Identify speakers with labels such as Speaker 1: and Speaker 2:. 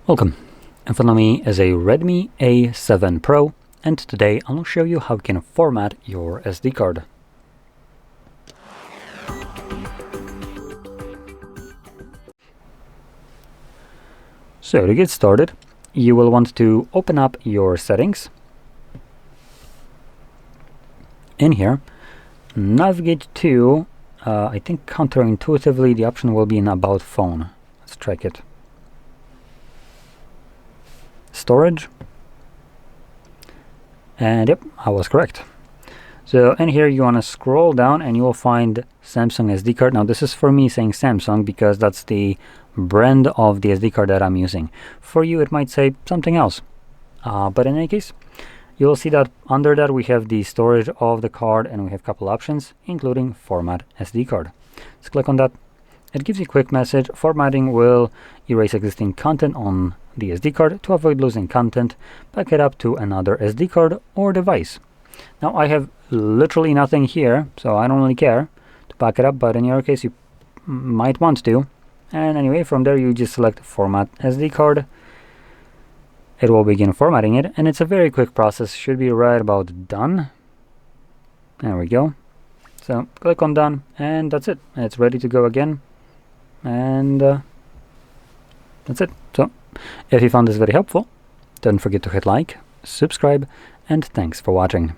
Speaker 1: Welcome. In front of me is a Redmi A7 Pro, and today I'll show you how you can format your SD card. So to get started, you will want to open up your settings. In here, navigate to, I think counterintuitively the option will be in About Phone. Let's check it. Storage, and yep, I was correct. So in here you want to scroll down and you will find Samsung SD card. Now this is for me saying Samsung because that's the brand of the SD card that I'm using. For you it might say something else, but in any case you will see that under that we have the storage of the card and we have a couple options including format SD card. Let's click on that. It gives you a quick message. Formatting will erase existing content on the SD card. To avoid losing content, back it up to another SD card or device. Now I have literally nothing here, so I don't really care to back it up, but in your case you might want to. And anyway, from there you just select Format SD card. It will begin formatting it, and it's a very quick process. Should be right about done. There we go. So click on done, and that's it. It's ready to go again. And that's it. So if you found this very helpful, don't forget to hit like, subscribe, and thanks for watching.